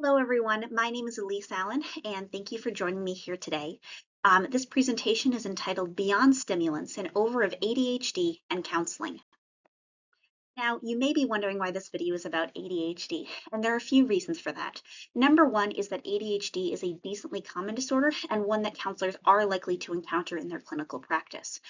Hello, everyone. My name is Elise Allen, and thank you for joining me here today. This presentation is entitled Beyond Stimulants, an Over of ADHD and Counseling. Now, you may be wondering why this video is about ADHD, and there are a few reasons for that. Number one is that ADHD is a decently common disorder and one that counselors are likely to encounter in their clinical practice.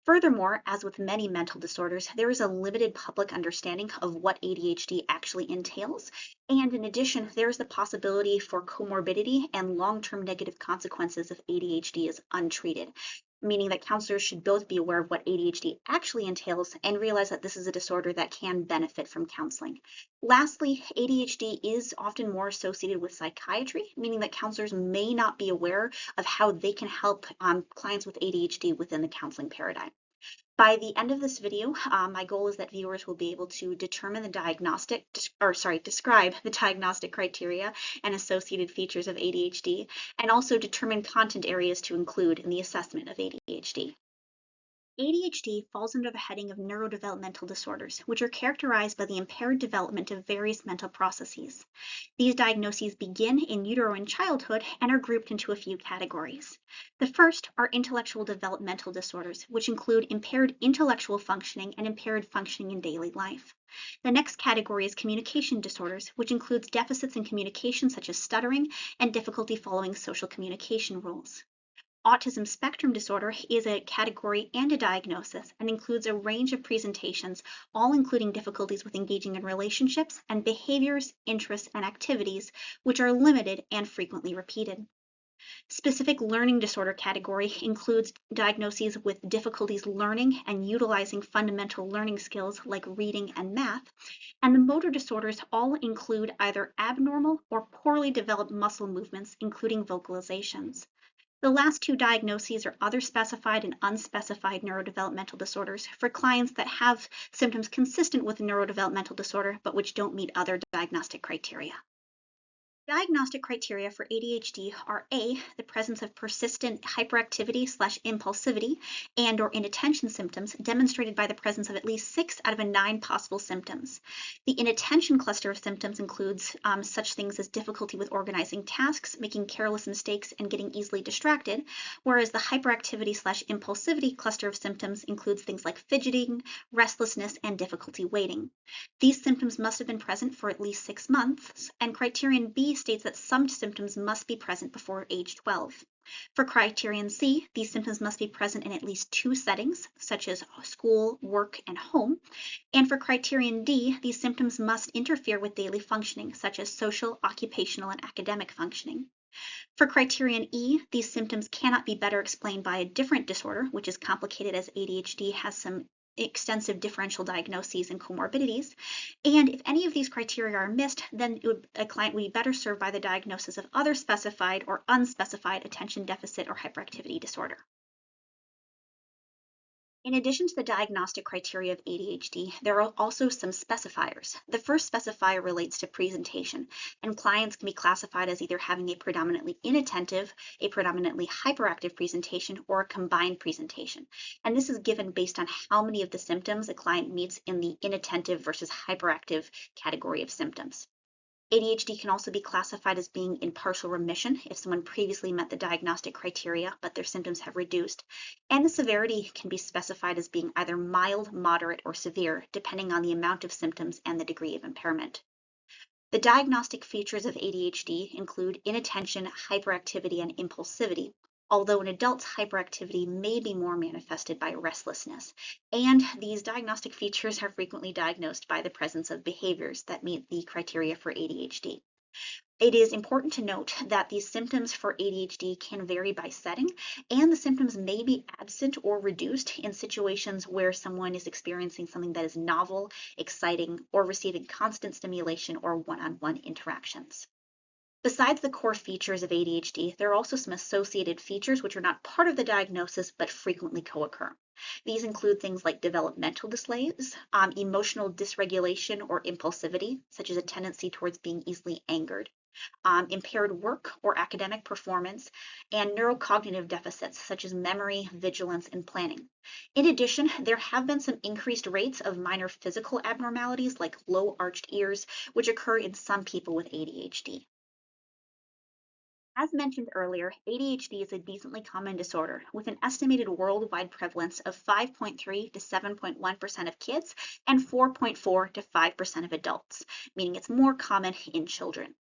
Furthermore, as with many mental disorders, there is a limited public understanding of what ADHD actually entails. And in addition, there is the possibility for comorbidity and long-term negative consequences if ADHD is untreated, meaning that counselors should both be aware of what ADHD actually entails and realize that this is a disorder that can benefit from counseling. Lastly, ADHD is often more associated with psychiatry, meaning that counselors may not be aware of how they can help clients with ADHD within the counseling paradigm. By the end of this video, my goal is that viewers will be able to describe the diagnostic criteria and associated features of ADHD, and also determine content areas to include in the assessment of ADHD. ADHD falls under the heading of neurodevelopmental disorders, which are characterized by the impaired development of various mental processes. These diagnoses begin in utero and childhood and are grouped into a few categories. The first are intellectual developmental disorders, which include impaired intellectual functioning and impaired functioning in daily life. The next category is communication disorders, which includes deficits in communication such as stuttering and difficulty following social communication rules. Autism spectrum disorder is a category and a diagnosis and includes a range of presentations, all including difficulties with engaging in relationships and behaviors, interests, and activities, which are limited and frequently repeated. Specific learning disorder category includes diagnoses with difficulties learning and utilizing fundamental learning skills like reading and math, and the motor disorders all include either abnormal or poorly developed muscle movements, including vocalizations. The last two diagnoses are other specified and unspecified neurodevelopmental disorders for clients that have symptoms consistent with a neurodevelopmental disorder but which don't meet other diagnostic criteria. Diagnostic criteria for ADHD are A, the presence of persistent hyperactivity/impulsivity and/or inattention symptoms demonstrated by the presence of at least 6 out of 9 possible symptoms. The inattention cluster of symptoms includes such things as difficulty with organizing tasks, making careless mistakes, and getting easily distracted, whereas the hyperactivity/impulsivity cluster of symptoms includes things like fidgeting, restlessness, and difficulty waiting. These symptoms must have been present for at least 6 months, and criterion B states that some symptoms must be present before age 12. For criterion C, these symptoms must be present in at least 2 settings, such as school, work, and home. And for criterion D, these symptoms must interfere with daily functioning, such as social, occupational, and academic functioning. For criterion E, these symptoms cannot be better explained by a different disorder, which is complicated as ADHD has some extensive differential diagnoses and comorbidities. And if any of these criteria are missed, then a client would be better served by the diagnosis of other specified or unspecified attention deficit or hyperactivity disorder. In addition to the diagnostic criteria of ADHD, there are also some specifiers. The first specifier relates to presentation, and clients can be classified as either having a predominantly inattentive, a predominantly hyperactive presentation, or a combined presentation. And this is given based on how many of the symptoms a client meets in the inattentive versus hyperactive category of symptoms. ADHD can also be classified as being in partial remission if someone previously met the diagnostic criteria, but their symptoms have reduced. And the severity can be specified as being either mild, moderate, or severe, depending on the amount of symptoms and the degree of impairment. The diagnostic features of ADHD include inattention, hyperactivity, and impulsivity, although in adults, hyperactivity may be more manifested by restlessness. And these diagnostic features are frequently diagnosed by the presence of behaviors that meet the criteria for ADHD. It is important to note that these symptoms for ADHD can vary by setting, and the symptoms may be absent or reduced in situations where someone is experiencing something that is novel, exciting, or receiving constant stimulation or one-on-one interactions. Besides the core features of ADHD, there are also some associated features which are not part of the diagnosis but frequently co-occur. These include things like developmental delays, emotional dysregulation or impulsivity, such as a tendency towards being easily angered, impaired work or academic performance, and neurocognitive deficits such as memory, vigilance, and planning. In addition, there have been some increased rates of minor physical abnormalities like low arched ears, which occur in some people with ADHD. As mentioned earlier, ADHD is a decently common disorder with an estimated worldwide prevalence of 5.3 to 7.1% of kids and 4.4 to 5% of adults, meaning it's more common in children.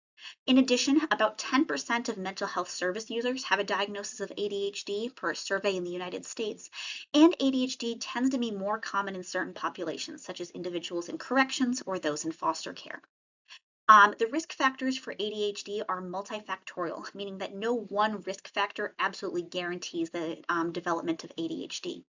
In addition, about 10% of mental health service users have a diagnosis of ADHD per a survey in the United States, and ADHD tends to be more common in certain populations, such as individuals in corrections or those in foster care. The risk factors for ADHD are multifactorial, meaning that no one risk factor absolutely guarantees the development of ADHD.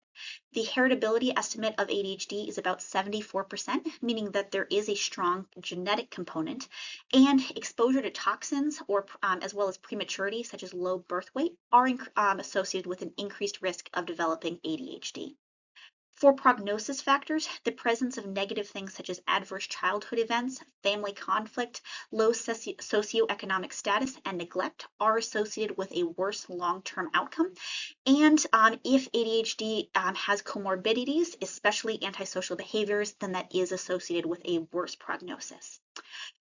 The heritability estimate of ADHD is about 74%, meaning that there is a strong genetic component, and exposure to toxins or as well as prematurity, such as low birth weight, are associated with an increased risk of developing ADHD. For prognosis factors, the presence of negative things such as adverse childhood events, family conflict, low socioeconomic status, and neglect are associated with a worse long-term outcome. And if ADHD has comorbidities, especially antisocial behaviors, then that is associated with a worse prognosis.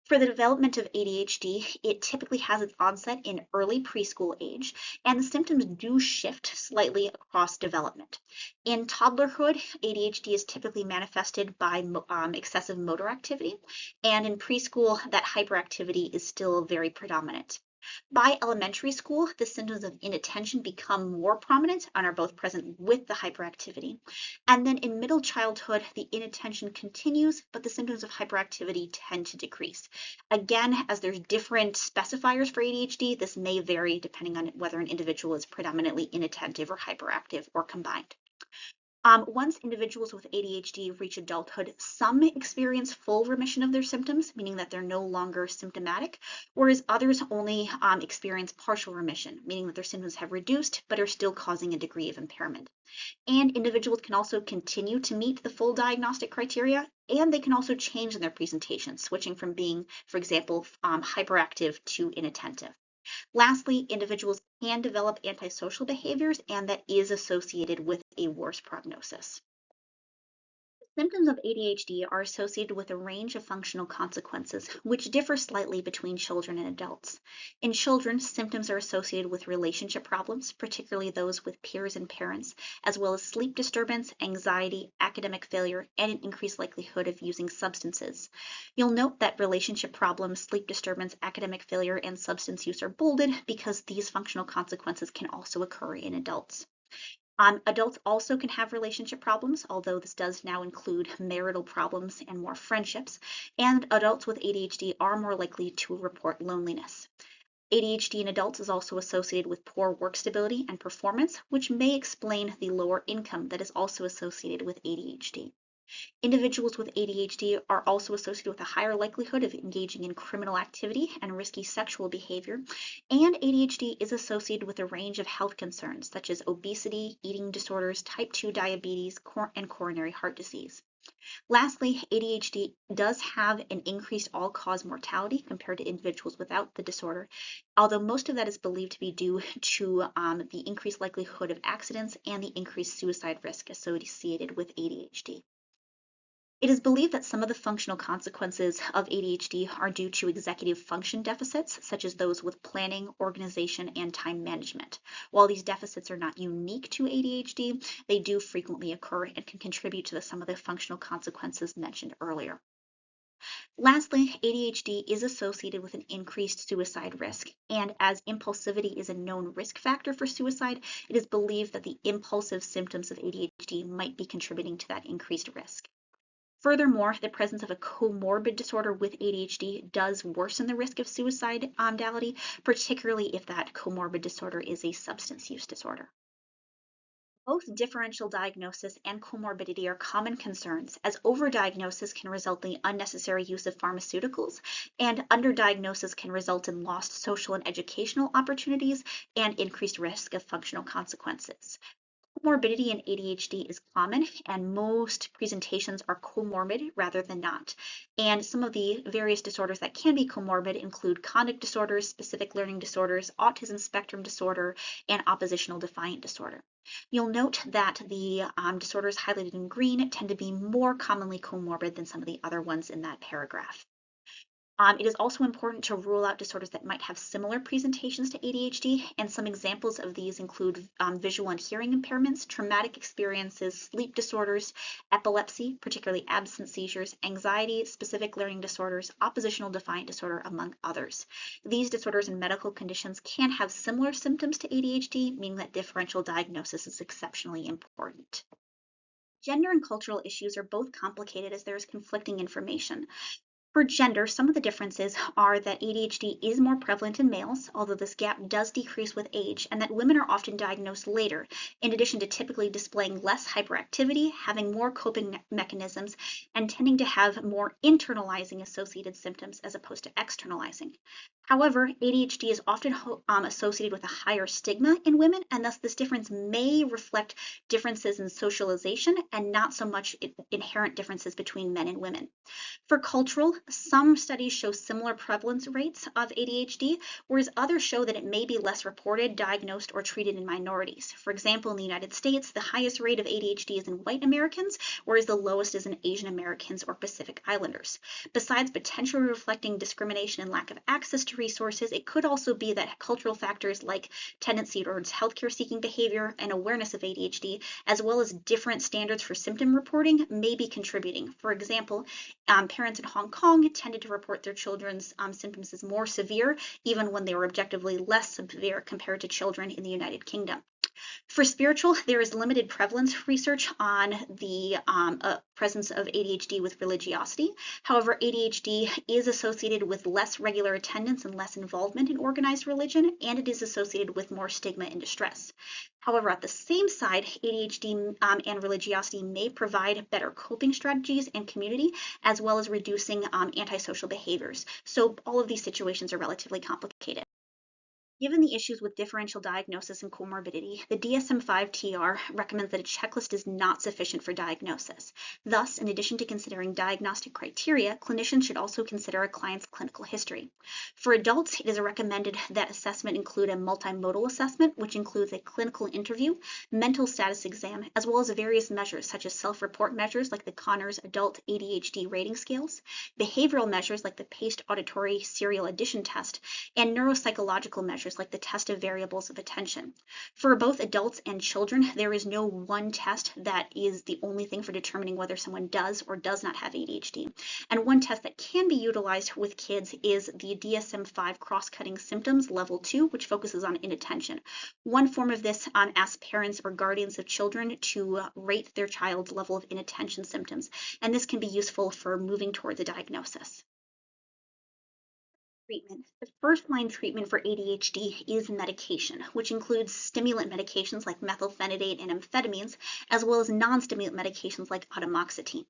For the development of ADHD, it typically has its onset in early preschool age, and the symptoms do shift slightly across development. In toddlerhood, ADHD is typically manifested by excessive motor activity, and in preschool, that hyperactivity is still very predominant. By elementary school, the symptoms of inattention become more prominent and are both present with the hyperactivity. And then in middle childhood, the inattention continues, but the symptoms of hyperactivity tend to decrease. Again, as there's different specifiers for ADHD, this may vary depending on whether an individual is predominantly inattentive or hyperactive or combined. Once individuals with ADHD reach adulthood, some experience full remission of their symptoms, meaning that they're no longer symptomatic, whereas others only experience partial remission, meaning that their symptoms have reduced but are still causing a degree of impairment. And individuals can also continue to meet the full diagnostic criteria, and they can also change in their presentation, switching from being, for example, hyperactive to inattentive. Lastly, individuals can develop antisocial behaviors, and that is associated with a worse prognosis. Symptoms of ADHD are associated with a range of functional consequences, which differ slightly between children and adults. In children, symptoms are associated with relationship problems, particularly those with peers and parents, as well as sleep disturbance, anxiety, academic failure, and an increased likelihood of using substances. You'll note that relationship problems, sleep disturbance, academic failure, and substance use are bolded because these functional consequences can also occur in adults. Adults also can have relationship problems, although this does now include marital problems and more friendships, and adults with ADHD are more likely to report loneliness. ADHD in adults is also associated with poor work stability and performance, which may explain the lower income that is also associated with ADHD. Individuals with ADHD are also associated with a higher likelihood of engaging in criminal activity and risky sexual behavior, and ADHD is associated with a range of health concerns such as obesity, eating disorders, type 2 diabetes, and coronary heart disease. Lastly, ADHD does have an increased all-cause mortality compared to individuals without the disorder, although most of that is believed to be due to the increased likelihood of accidents and the increased suicide risk associated with ADHD. It is believed that some of the functional consequences of ADHD are due to executive function deficits, such as those with planning, organization, and time management. While these deficits are not unique to ADHD, they do frequently occur and can contribute to some of the functional consequences mentioned earlier. Lastly, ADHD is associated with an increased suicide risk, and as impulsivity is a known risk factor for suicide, it is believed that the impulsive symptoms of ADHD might be contributing to that increased risk. Furthermore, the presence of a comorbid disorder with ADHD does worsen the risk of suicidality, particularly if that comorbid disorder is a substance use disorder. Both differential diagnosis and comorbidity are common concerns, as overdiagnosis can result in the unnecessary use of pharmaceuticals, and underdiagnosis can result in lost social and educational opportunities and increased risk of functional consequences. Comorbidity in ADHD is common, and most presentations are comorbid rather than not. And some of the various disorders that can be comorbid include conduct disorders, specific learning disorders, autism spectrum disorder, and oppositional defiant disorder. You'll note that the disorders highlighted in green tend to be more commonly comorbid than some of the other ones in that paragraph. It is also important to rule out disorders that might have similar presentations to ADHD, and some examples of these include visual and hearing impairments, traumatic experiences, sleep disorders, epilepsy, particularly absence seizures, anxiety, specific learning disorders, oppositional defiant disorder, among others. These disorders and medical conditions can have similar symptoms to ADHD, meaning that differential diagnosis is exceptionally important. Gender and cultural issues are both complicated as there is conflicting information. For gender, some of the differences are that ADHD is more prevalent in males, although this gap does decrease with age, and that women are often diagnosed later, in addition to typically displaying less hyperactivity, having more coping mechanisms, and tending to have more internalizing associated symptoms as opposed to externalizing. However, ADHD is often associated with a higher stigma in women, and thus this difference may reflect differences in socialization and not so much inherent differences between men and women. For cultural, some studies show similar prevalence rates of ADHD, whereas others show that it may be less reported, diagnosed, or treated in minorities. For example, in the United States, the highest rate of ADHD is in white Americans, whereas the lowest is in Asian Americans or Pacific Islanders. Besides potentially reflecting discrimination and lack of access to resources, it could also be that cultural factors like tendency towards healthcare seeking behavior and awareness of ADHD, as well as different standards for symptom reporting, may be contributing. For example, parents in Hong Kong tended to report their children's symptoms as more severe, even when they were objectively less severe compared to children in the United Kingdom. For spiritual, there is limited prevalence research on the presence of ADHD with religiosity. However, ADHD is associated with less regular attendance and less involvement in organized religion, and it is associated with more stigma and distress. However, at the same side, ADHD and religiosity may provide better coping strategies and community, as well as reducing antisocial behaviors. So all of these situations are relatively complicated. Given the issues with differential diagnosis and comorbidity, the DSM-5-TR recommends that a checklist is not sufficient for diagnosis. Thus, in addition to considering diagnostic criteria, clinicians should also consider a client's clinical history. For adults, it is recommended that assessment include a multimodal assessment, which includes a clinical interview, mental status exam, as well as various measures such as self-report measures like the Conners Adult ADHD Rating Scales, behavioral measures like the Paced Auditory Serial Addition Test, and neuropsychological measures like the test of variables of attention. For both adults and children, there is no one test that is the only thing for determining whether someone does or does not have ADHD. And one test that can be utilized with kids is the DSM-5 Cross-Cutting Symptoms Level 2, which focuses on inattention. One form of this asks parents or guardians of children to rate their child's level of inattention symptoms, and this can be useful for moving towards a diagnosis. Treatment. The first-line treatment for ADHD is medication, which includes stimulant medications like methylphenidate and amphetamines, as well as non-stimulant medications like atomoxetine.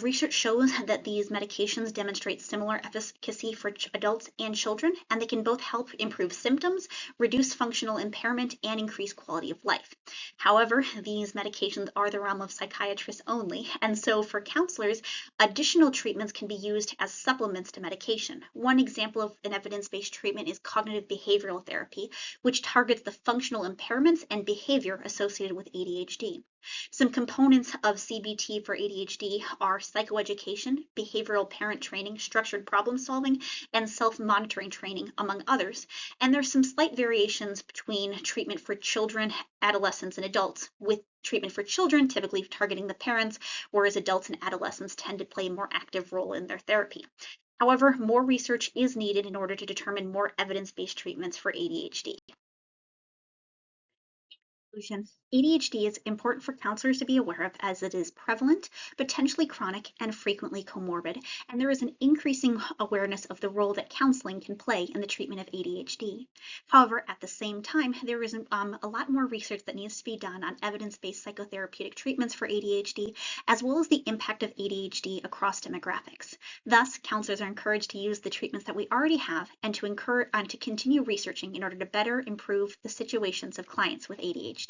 Research shows that these medications demonstrate similar efficacy for adults and children, and they can both help improve symptoms, reduce functional impairment, and increase quality of life. However, these medications are the realm of psychiatrists only, and so for counselors, additional treatments can be used as supplements to medication. One example of an evidence-based treatment is cognitive behavioral therapy, which targets the functional impairments and behavior associated with ADHD. Some components of CBT for ADHD are psychoeducation, behavioral parent training, structured problem solving, and self-monitoring training, among others. And there's some slight variations between treatment for children, adolescents, and adults, with treatment for children typically targeting the parents, whereas adults and adolescents tend to play a more active role in their therapy. However, more research is needed in order to determine more evidence-based treatments for ADHD. ADHD is important for counselors to be aware of as it is prevalent, potentially chronic, and frequently comorbid, and there is an increasing awareness of the role that counseling can play in the treatment of ADHD. However, at the same time, there is a lot more research that needs to be done on evidence-based psychotherapeutic treatments for ADHD, as well as the impact of ADHD across demographics. Thus, counselors are encouraged to use the treatments that we already have and to continue researching in order to better improve the situations of clients with ADHD.